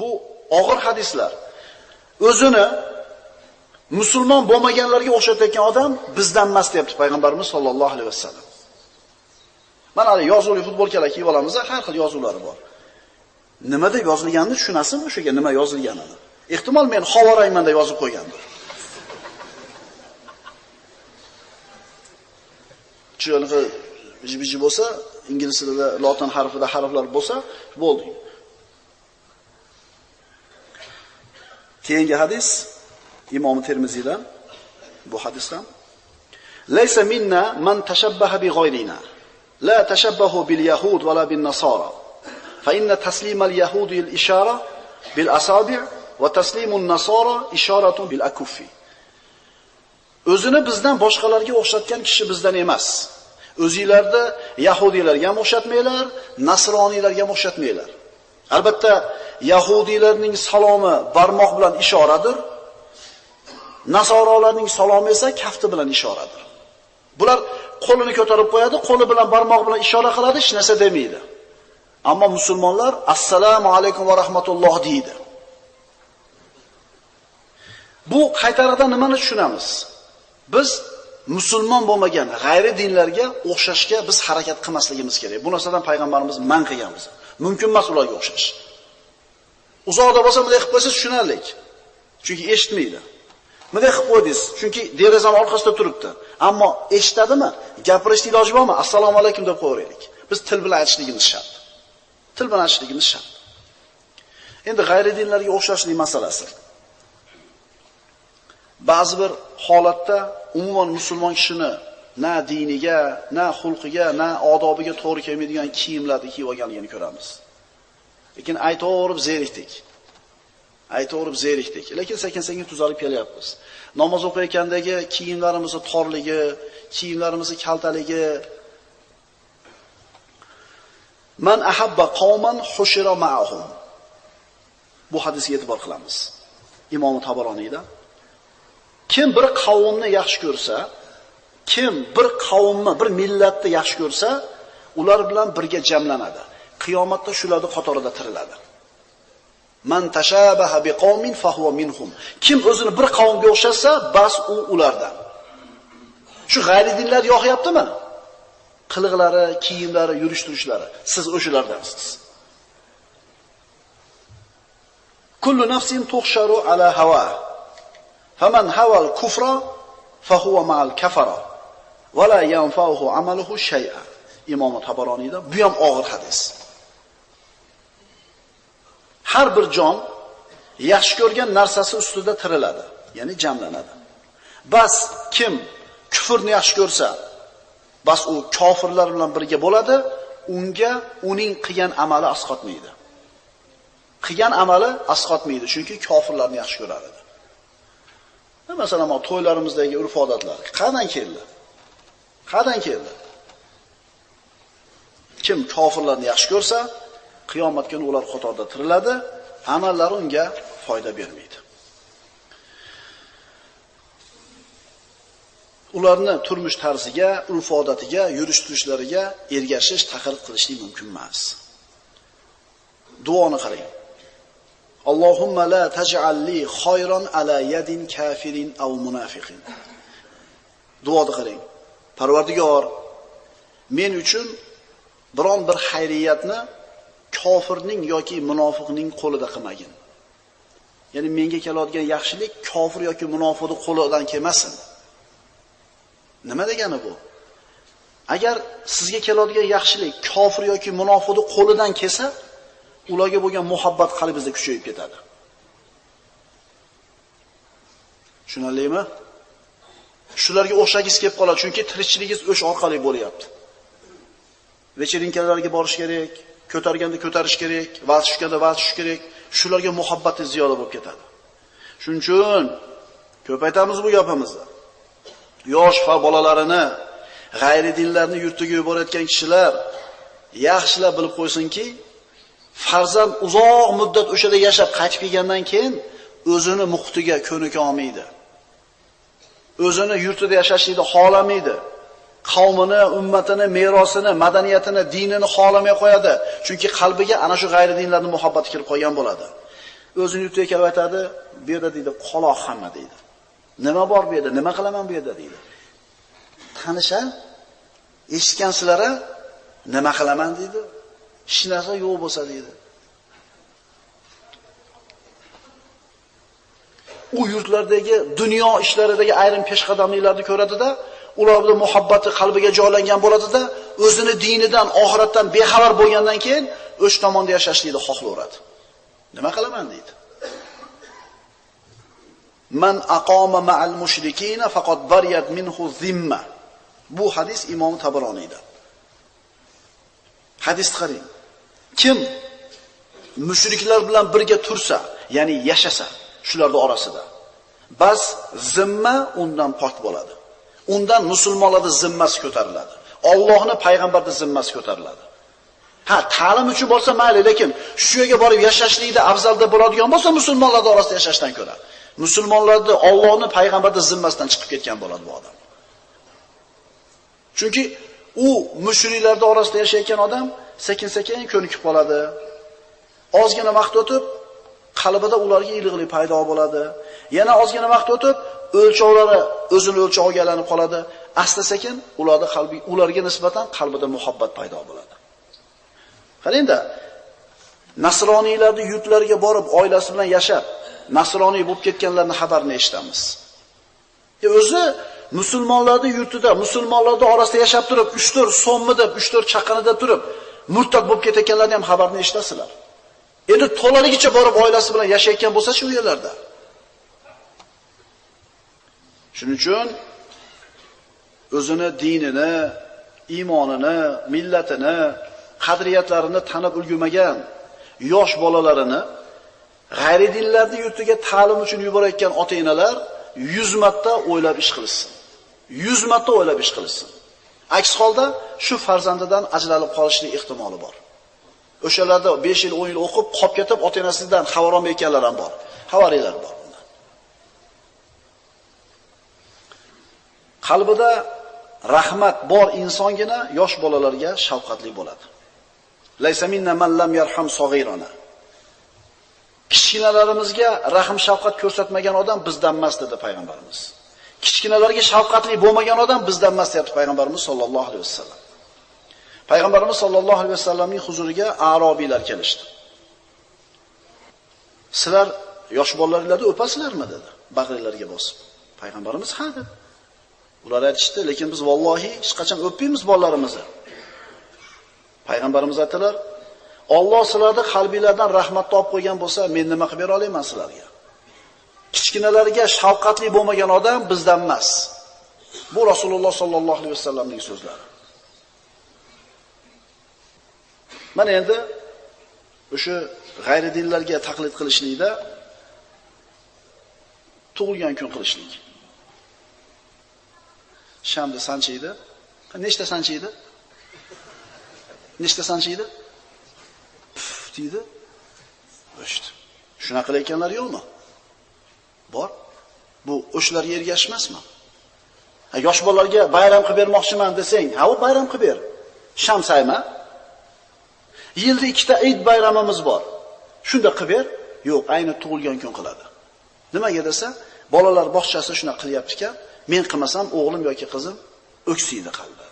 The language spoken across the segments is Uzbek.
Bu og'ir hadislar. O'zini musulmon bo'lmaganlarga o'xshatayotgan odam bizdan emas deyapti payg'ambarimiz sollallohu alayhi vasallam. Mana hali yozuvli futbolkalar kiyib olamiz, har xil yozuvlari bor. Nima deb yozilganini tushunasizmi o'shaga nima yozilganini? Ehtimol men havorayman deb yozib qo'ygandim. Chunki biji bo'lsa, ingliz tilida lotin harfida harflar bo'lsa, bo'ldi. Keyingi hadis Imom Termiziydan bu hadisdan Laysa minna man tashabbaha bi ghayrina la tashabbahu bil yahud wala bin nasara fa inna taslima al yahudi al ishara bil asabi' va taslimu an nasara isharatun bil akuffi. O'zini bizdan boshqalarga o'xshatgan kishi bizdan emas. O'zingizlarda yahudiylarga ham o'xshatmanglar, nasroniylarga ham o'xshatmanglar. Albatta yahudiylarning salomi barmoq bilan ishoradir. Nasorolarning salomi esa kafti bilan ishoradir. Bular qo'lini ko'tarib qo'yadi, qo'li bilan barmoq bilan ishora qiladi, hech narsa demaydi. Ammo musulmonlar assalomu alaykum va rahmatulloh deydi. Bu qaytariqdan nimani tushunamiz? Biz musulmon bo'lmagan g'ayri dinlarga o'xshashga biz harakat qilmasligimiz kerak. Bu narsadan payg'ambarimiz man qilganmiz. Mumkin emas ularga o'xshash. Uzoqda bo'lsa bunday qilib qo'ysa tushunarlik. Chunki eshitmaydi. Bunday qilib qo'ydingiz, chunki derazaning orqasida turibdi. Ammo eshitadimi? Gapirishning iloji bormi? Assalomu alaykum deb qo'yaylik. Biz til bilan aytishligimiz shart. Til bilan aytishligimiz shart. Endi g'ayri dinlarga o'xshashlik masalasi. Ba'zi bir holatda umuman musulmon kishini na diniga, na xulqiga, na odobiga to'g'ri kelmaydigan kiyimlarni kiyib olganligini ko'ramiz. Lekin aytib zerikdik. Lekin sekin-sekin tuzalib kelyapmiz. Namoz o'qiyotgandagi kiyimlarimizni torligi, kiyimlarimizni kaltaligi. Man ahabba qawman hushira ma'ahum. Bu hadisga e'tibor qilamiz. Imom Tabaroniyda kim bir qavmni yaxshi ko'rsa, kim bir qavmni, bir millatni yaxshi ko'rsa, ular bilan birga jamlanadi. Qiyomatda shularning qatorida tiriladi. Man tashabaha biqawmin fahuwa minhum. Kim o'zini bir qavmga o'xshasa, bas u ulardan. Shu g'ayri dinlar yo'qyaptimi? Qiliqlari, kiyimlari, yurish-turishlari, siz o'shalardansiz. Kullu nafsin tuhsharu ala hawa. Faman hawal kufra fahuwa ma'al kafara va la yanfa'uhu amaluhu shay'a. Imom Tabaroniyda bu ham og'ir hadis. Har bir jon yaxshi ko'rgan narsasi ustida tiriladi, ya'ni jamlanadi. Bas kim kufrni yaxshi ko'rsa, bas u kofirlar bilan birga bo'ladi, unga uning qilgan amali asqotmaydi. Qilgan amali asqotmaydi, chunki kofirlarni yaxshi ko'rar edi. Masalan, to'ylarimizdagi urf-odatlar qandan keldi? Kim kofirlarni yaxshi ko'rsa, qiyomat kuni ular qatorida tiriladi, amallari unga foyda bermaydi. Ularni turmush tarziga, urf-odatiga, yurish-turishlariga ergashish, taqlid qilishlik mumkin emas. Duoni qarang. Allohumma la taj'al li khayran ala yadin kafirin aw munafiqin. Duoda qarang. Parvardigor, men uchun biron bir xayriyatni kofirning yoki munofiqning qo'lida qilmagin. Ya'ni menga keladigan yaxshilik kofir yoki munofiqning qo'lidan kelmasin. Nima degani bu? Agar sizga keladigan yaxshilik kofir yoki munofiqning qo'lidan kelsa, ularga bo'lgan muhabbat qalbingizda kuchayib ketadi. Tushunarlimi? Shularga o'xshagingiz kelib qoladi, chunki tirikchiligingiz o'sh orqali bo'lyapti. Vechirinkalarga borish kerak, ko'targanda ko'tarish kerak, va'z tushganda va'z tush kerak. Shularga muhabbatingiz ziyoda bo'lib ketadi. Shuning uchun ko'p aytamiz bu gapimizni. Yosh va bolalarini g'ayri dinlarni yurtiga yuborayotgan kishilar yaxshilab bilib qo'ysinki, farzand uzoq muddat o'shada yashab qaytib kelgandan keyin o'zini muhtiga ko'nika olmaydi. O'zini yurtida yashashni xohlamaydi. Qavmini, ummatini, merosini, madaniyatini, dinini xohlamay qo'yadi. Chunki qalbiga ana shu g'ayri dinlarning muhabbati kirib qolgan bo'ladi. o'zini yurtiga kelib aytadi, bu yerda deydi, qoloq hamma deydi. Nima bor bu yerda? Nima qilaman bu yerda deydi. Tanisha, eshitgansizlar, nima qilaman deydi. Hech narsa yo'q bo'lsa deydi. U yurtlardagi dunyo ishlaridagi ayrim peshqadamliklarni ko'radida, ularda muhabbati qalbiga joylangan bo'ladida, o'zini dinidan, oxiratdan bexabar bo'lgandan keyin o'sha tomonda yashashlikni xohlayveradi. Nima qilaman deydi. Man aqoma ma'al mushrikina faqat bariyat minhu zimma. Bu hadis Imom Tabaroniyda. Hadisni qarang. Kim mushriklar bilan birga tursa, ya'ni yashasa, shularning orasida, bas zimma undan pok bo'ladi. Undan musulmonlarning zimmasi ko'tariladi. Allohning payg'ambarning zimmasi ko'tariladi. Ta'lim uchun bo'lsa mayli, lekin shu yerga borib yashashlikda afzalda bo'ladigan bo'lsa, musulmonlar orasida yashashdan ko'ra, musulmonlarni Allohning payg'ambarning zimmasidan chiqib ketgan bo'ladi bu odam. Chunki u mushriklar orasida yashayotgan odam sekin-sekin ko'nikib qoladi. Ozgina vaqt o'tib, qalbida ularga iliqlik paydo bo'ladi. Yana ozgina vaqt o'tib, o'lchovlari o'zini o'lchoviga aylanib qoladi. Asta-sekin ularga nisbatan qalbida muhabbat paydo bo'ladi. Qarangda, nasroniylarning yurtlariga borib, oilasi bilan yashab, nasroniy bo'lib ketganlarning xabarini eshitamiz. O'zi musulmonlarning yurtida, musulmonlarning orasida yashab turib, 3-4 so'mmi deb, 3-4 chaqinida turib, murtad bo'lib ketayotganlarni ham xabarini eshitasizlar. Endi to'laligicha borib oilasi bilan yashayotgan bo'lsa shu yerlarda. Shuning uchun o'zini dinini, iymonini, millatini, qadriyatlarini tanib ulgurmagan yosh bolalarini g'ayri dinlarning yurtiga ta'lim uchun yuborayotgan ota-onalar 100 marta o'ylab ish qilsin. 100 marta o'ylab ish qilsin. Aks holda shu farzandidan ajralib qolishlik ehtimoli bor. O'shalarda 5 yil, 10 yil o'qib, qolib ketib, ota-onasidan xabar olmayotganlar ham bor. Xabariylar bor. Qalbida rahmat bor insongina yosh bolalarga shafqatli bo'ladi. Laysa minna man lam yarham sag'irana. Kichkinalarimizga rahm shafqat ko'rsatmagan odam bizdan emas dedi payg'ambarimiz. Kichkinalarga shafqatli bo'lmagan odam bizdan emas dedi payg'ambarimiz sollallohu alayhi vasallam. Payg'ambarimiz sollallohu alayhi vasallamning huzuriga arobiylar kelishdi. Sizlar yosh bolalarni o'pasizlarmi dedi, bag'rilariga bosib. Payg'ambarimiz ha dedi. Ular aytishdi, lekin biz vallohi hech qachon o'pmaymiz bolalarimizni. Payg'ambarimiz aytdilar, Alloh sizlarni qalbingizdan rahmat topib qo'ygan bo'lsa, men nima qilib bera olaman sizlarga? Kichkinalarga shafqatli bo'lmagan odam bizdan emas. Bu Rasululloh sollallohu alayhi vasallamning so'zlari. Mana endi o'sha g'ayri dinlarga taqlid qilishlikda tug'ilgan kun qilishlik. Shamda sanchiydi. Nechta sanchiydi? Nechta sanchiydi? Deydi. O'shdi. Shuna qilayotganlar yo'qmi? Bor. Bu o'shlarga ergashmasmi? Yosh bolalarga bayram qilib bermoqchiman desang, ha u bayram qilib ber. Sham sayma. Yilda 2 ta Eid bayramimiz bor. Shunda qilib ber. Yo'q, ayni tug'ilgan kun qiladi. Nimaga desa, bolalar bog'chasi shuna qilyapti-kan, men qilmasam o'g'lim yoki qizim o'ksiydi qalbi.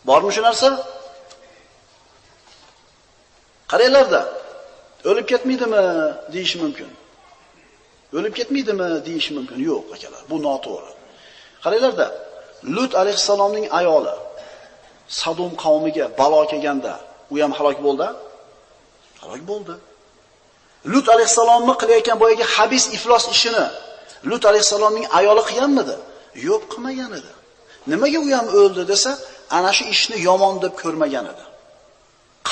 Bormi shu narsa? Qaranglarda, o'lib ketmaydimi deyish mumkin. O'lib ketmaydimi deyish mumkin. Yo'q, akalar, bu noto'g'ri. Qaranglarda, Lut alayhisalomning ayoli Sadom qavmiga balo kelganda, u ham halok bo'ldi. Halok bo'ldi. Lut alayhisalomni qilayotgan boyagi habis iflos ishini Lut alayhisalomning ayoli qilganmidi? Yo'q, qilmagan edi. Nimaga u ham o'ldi desa, ana shu ishni yomon deb ko'rmagan edi.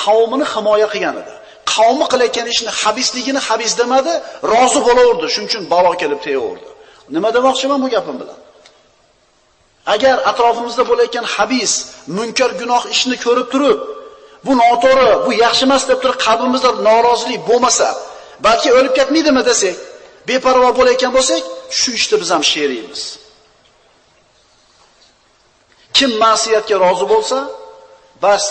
Qavmini himoya qilgan edi. Qavmi qilayotgan ishni habisligini habis demadi, rozi bo'laverdi. Shuning uchun balo kelib tegaverdi. Nima demoqchiman bu gapim bilan? Agar atrofimizda bo'layotgan habis, munkar gunoh ishni ko'rib turib, bu noto'g'ri, bu yaxshi emas deb turib qalbimizda norozilik bo'lmasa, balki o'lib ketmaydimi desak, beparvo bo'layotgan bo'lsak, shu ishda biz ham sheriymiz. Kim ma'siyatga rozi bo'lsa, bas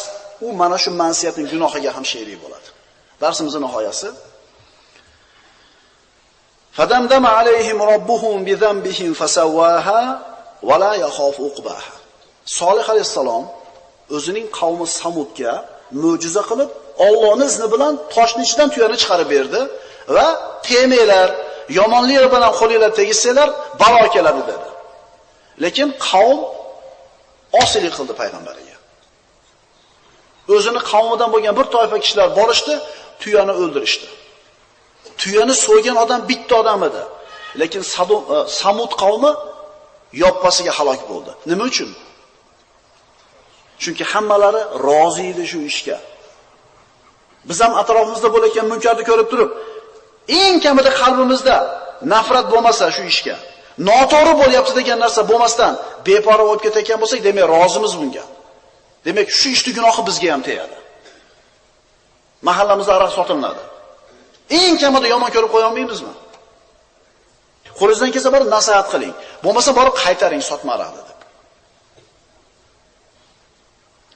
u mana shu ma'siyatning gunohiga ham sherik bo'ladi. Darsimizning nihoyasi. Fadamdama alayhim robbuhum bi dhanbihim fasawwaha va la yakhafu uqbaha. Solih alayhisalom o'zining qavmi Samudga mo'jiza qilib, Allohning izni bilan toshning ichidan tuyani chiqarib berdi va temanglar, yomonliklar bilan qo'linglar tegishsanglar, balo keladi dedi. Lekin qavm osilik qildi payg'ambariga. O'zini qavmidan bo'lgan bir toifa kishilar borishdi, tuyani o'ldirishdi. Tuyani so'ygan odam bitta odam edi. Lekin Samud qavmi yoppasiga halok bo'ldi. Nima uchun? Chunki hammalari rozi edi shu ishga. Biz ham atrofimizda bo'layotgan munkarni ko'rib turib, eng kamida qalbimizda nafrat bo'lmasa shu ishga, noto'g'ri bo'lyapti degan narsa bo'lmasdan beparvo bo'lib ketayotgan bo'lsak, demak rozimiz bunga. Demak, shu ishni gunohi bizga ham tegadi. Mahallamizda aroq sotiladi. Eng kamida yomon ko'rib qo'ya olmaymizmi? Qo'lingizdan kelsa borib nasihat qiling. Bo'lmasa borib qaytaring, sotmaradi deb.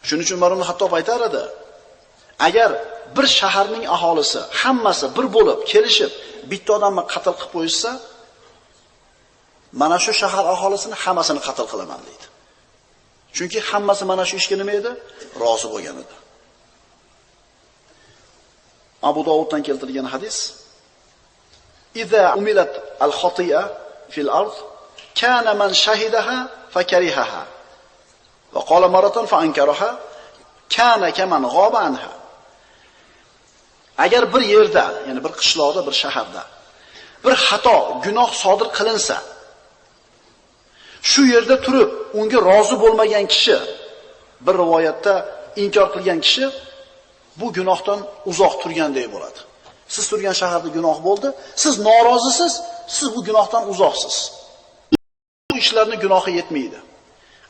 Shuning uchun Umar ibn Hattob aytar edi, agar bir shaharning aholisi hammasi bir bo'lib kelishib bitta odamni qatl qilib qo'ysa, mana shu shahar aholisini hammasini qatl qilaman deydi. Chunki hammasi mana shu ishga nima edi? Rozi bo'lgan edi. Abu Dovuddan keltirilgan hadis: "Iza umilat al-khati'a fil ard, kana man shahidaha fakarihaha, va qala maratan fa ankaraha, kana kaman g'aba anha." Agar bir yerda, ya'ni bir qishloqda, bir shaharda bir xato, gunoh sodir qilinsa, shu yerda turib unga rozi bo'lmagan kishi, bir rivoyatda inkor qilgan kishi bu gunohdan uzoq turgandek bo'ladi. Siz turgan shaharda gunoh bo'ldi, siz norozisiz, siz bu gunohdan uzoqsiz. Bu ishlarning gunohi yetmaydi.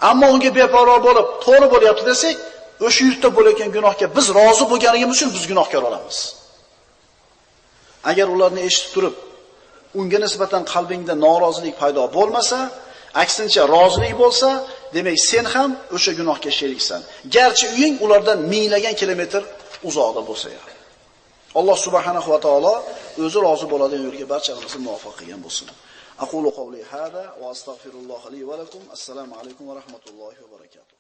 Ammo unga beparvo bo'lib, to'g'ri bo'lyapti desak, o'sha yurtda bo'layotgan gunohga biz rozi bo'lganligimiz uchun biz gunohkor bo'lamiz. Agar ularni eshitib turib, unga nisbatan qalbingda norozilik paydo bo'lmasa, aksincha rozilik bo'lsa, demak sen ham o'sha gunohga sheriksan. Garchi uying ulardan minglagan kilometr uzoqda bo'lsa ham. Alloh subhanahu va taolo o'zi rozi bo'ladigan yo'lga barchamizni muvaffaq qilgan bo'lsin. Aqulu qawli hada va astagfirulloh li va lakum. Assalomu alaykum va rahmatullohi va barakatuh.